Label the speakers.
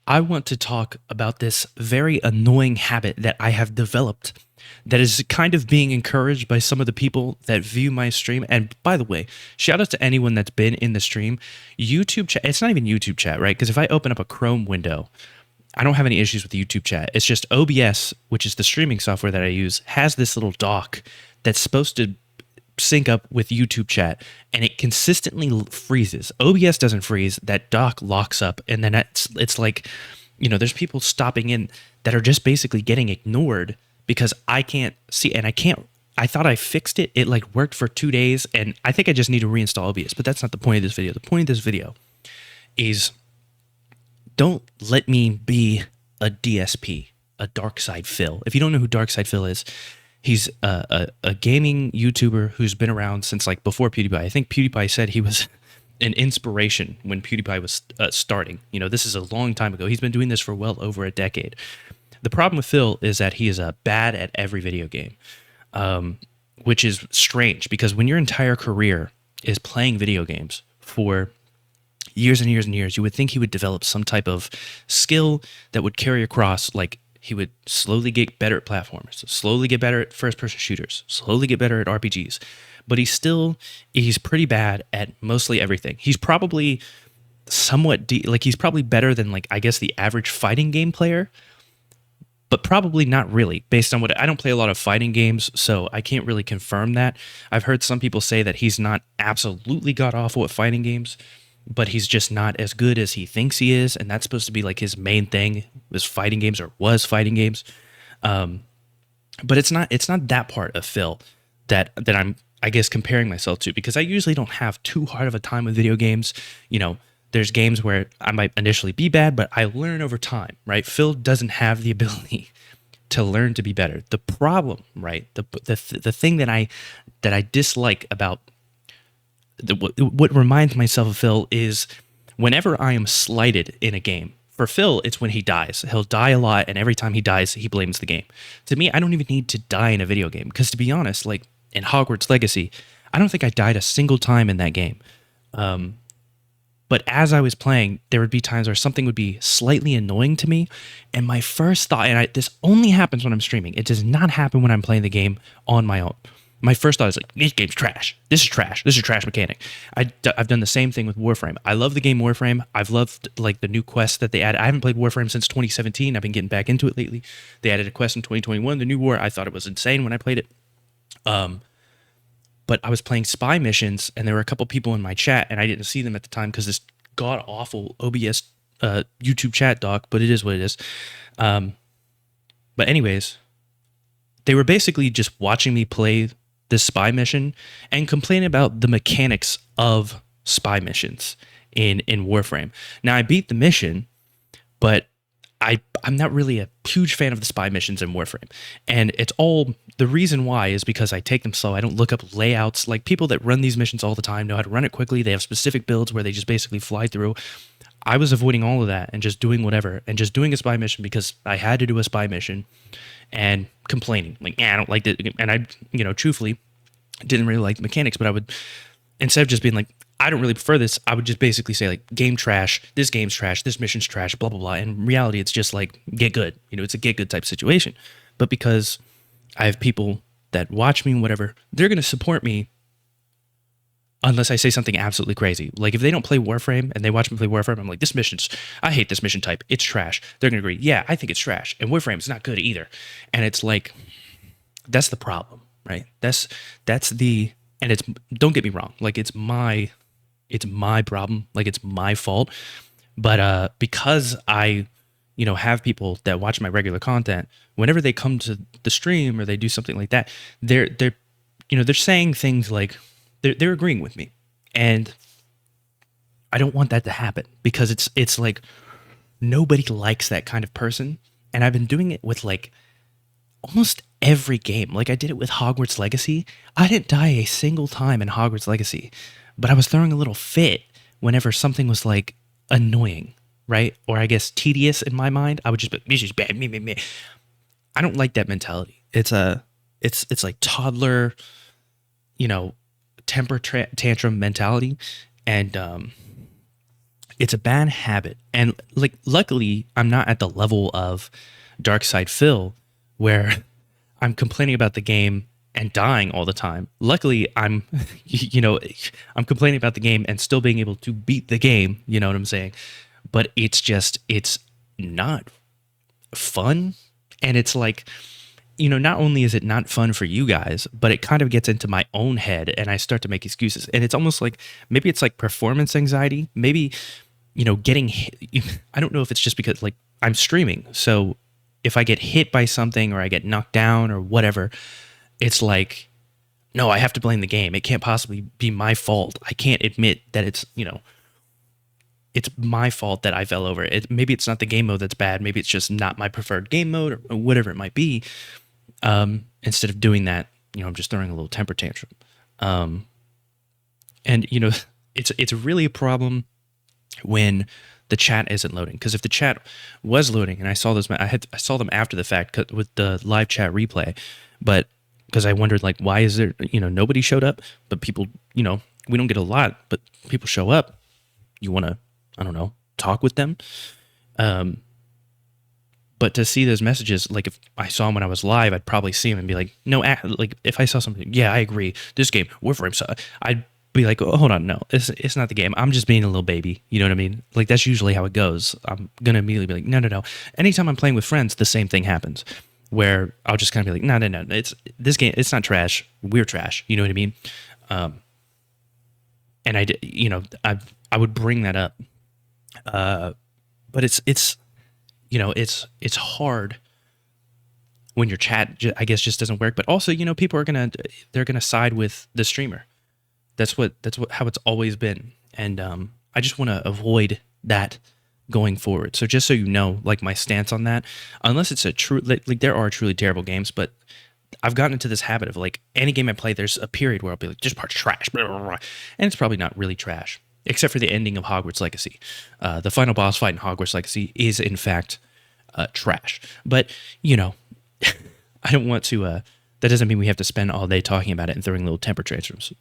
Speaker 1: I want to talk about this very annoying habit that I have developed that is kind of being encouraged by some of the people that view my stream. And by the way, shout out to anyone that's been in the stream. YouTube chat, it's not even YouTube chat, right? Because if I open up a Chrome window, I don't have any issues with the YouTube chat. It's just OBS, which is the streaming software that I use, has this little dock that's supposed to sync up with YouTube chat, and it consistently freezes. OBS doesn't freeze, that dock locks up, and then it's like, there's people stopping in that are just basically getting ignored because I can't see, and I thought I fixed it. It like worked for 2 days, and I think I just need to reinstall OBS, but that's not the point of this video. The point of this video is don't let me be a DSP, a Dark Side Phil. If you don't know who Dark Side Phil is, he's a gaming YouTuber who's been around since like before PewDiePie. I think PewDiePie said he was an inspiration when PewDiePie was starting. This is a long time ago. He's been doing this for well over a decade. The problem with Phil is that he is bad at every video game, which is strange because when your entire career is playing video games for years and years and years, you would think he would develop some type of skill that would carry across. Like he would slowly get better at platformers, slowly get better at first-person shooters, slowly get better at RPGs. But he's pretty bad at mostly everything. He's probably somewhat he's probably better than I guess the average fighting game player, but probably not really based on what I don't play a lot of fighting games, so I can't really confirm that. I've heard some people say that he's not absolutely god awful at fighting games, but he's just not as good as he thinks he is, and that's supposed to be like his main thing was fighting games. But it's not that part of Phil that I'm, I guess, comparing myself to, because I usually don't have too hard of a time with video games. There's games where I might initially be bad, but I learn over time, right? Phil doesn't have the ability to learn to be better. The problem, right? The thing that I dislike about what reminds myself of Phil is whenever I am slighted in a game. For Phil, it's when he dies. He'll die a lot, and every time he dies, he blames the game. To me, I don't even need to die in a video game, because to be honest, like in Hogwarts Legacy, I don't think I died a single time in that game. But as I was playing, there would be times where something would be slightly annoying to me, and my first thought, and this only happens when I'm streaming. It does not happen when I'm playing the game on my own. My first thought is like, this game's trash. This is trash. This is a trash mechanic. I've done the same thing with Warframe. I love the game Warframe. I've loved like the new quests that they added. I haven't played Warframe since 2017. I've been getting back into it lately. They added a quest in 2021, the new war. I thought it was insane when I played it. But I was playing spy missions, and there were a couple people in my chat, and I didn't see them at the time because this god awful OBS YouTube chat doc. But it is what it is. But anyways, they were basically just watching me play this spy mission and complaining about the mechanics of spy missions in Warframe. Now I beat the mission, but I'm not really a huge fan of the spy missions in Warframe. And it's all, the reason why is because I take them slow. I don't look up layouts. Like people that run these missions all the time know how to run it quickly. They have specific builds where they just basically fly through. I was avoiding all of that and just doing whatever and just doing a spy mission because I had to do a spy mission and complaining like, I don't like it. And I, truthfully didn't really like the mechanics, but I would, instead of just being like, I don't really prefer this, I would just basically say like, game trash, this game's trash, this mission's trash, blah, blah, blah. And in reality, it's just like, get good. It's a get good type situation. But because I have people that watch me and whatever, they're going to support me unless I say something absolutely crazy. Like if they don't play Warframe and they watch me play Warframe, I'm like, I hate this mission type. It's trash. They're going to agree. Yeah, I think it's trash. And Warframe's not good either. And it's like, that's the problem, right? That's the, and it's, don't get me wrong. Like it's my problem. Like it's my fault. But because I, have people that watch my regular content, whenever they come to the stream or they do something like that, they're saying things like, they're agreeing with me, and I don't want that to happen because it's like nobody likes that kind of person, and I've been doing it with like almost every game. Like I did it with Hogwarts Legacy. I didn't die a single time in Hogwarts Legacy, but I was throwing a little fit whenever something was like annoying, right? Or I guess tedious in my mind. I would just be, this is bad, me. I don't like that mentality. It's like toddler, temper tantrum mentality, and it's a bad habit. And like, luckily, I'm not at the level of Dark Side Phil where I'm complaining about the game and dying all the time. Luckily, I'm, I'm complaining about the game and still being able to beat the game. You know what I'm saying? But it's not fun. And it's like, not only is it not fun for you guys, but it kind of gets into my own head and I start to make excuses. And it's almost like maybe it's like performance anxiety. Maybe, getting hit. I don't know if it's just because like I'm streaming. So if I get hit by something or I get knocked down or whatever, it's like, no, I have to blame the game. It can't possibly be my fault. I can't admit that it's my fault that I fell over it. Maybe it's not the game mode that's bad. Maybe it's just not my preferred game mode or whatever it might be. Instead of doing that, I'm just throwing a little temper tantrum. And it's really a problem when the chat isn't loading. Because if the chat was loading and I saw those, I saw them after the fact with the live chat replay, but because I wondered like, why is there, nobody showed up, but people, we don't get a lot, but people show up. You want to, I don't know, talk with them. But to see those messages, like if I saw them when I was live, I'd probably see them and be like, no, like if I saw something, yeah, I agree. This game, Warframe, so I'd be like, oh, hold on, no, it's not the game. I'm just being a little baby. You know what I mean? Like that's usually how it goes. I'm going to immediately be like, no, no, no. Anytime I'm playing with friends, the same thing happens where I'll just kind of be like, no, no, no, it's this game. It's not trash. We're trash. You know what I mean? And I would bring that up. But it's hard when your chat, I guess, just doesn't work. But also, people they're gonna side with the streamer. That's how it's always been. And I just want to avoid that going forward. So just so you know, like my stance on that, unless it's a true, like there are truly terrible games, but I've gotten into this habit of like any game I play, there's a period where I'll be like, just part's trash, blah, blah, blah. And it's probably not really trash, except for the ending of Hogwarts Legacy. The final boss fight in Hogwarts Legacy is in fact trash. But I don't want to. That doesn't mean we have to spend all day talking about it and throwing little temper tantrums.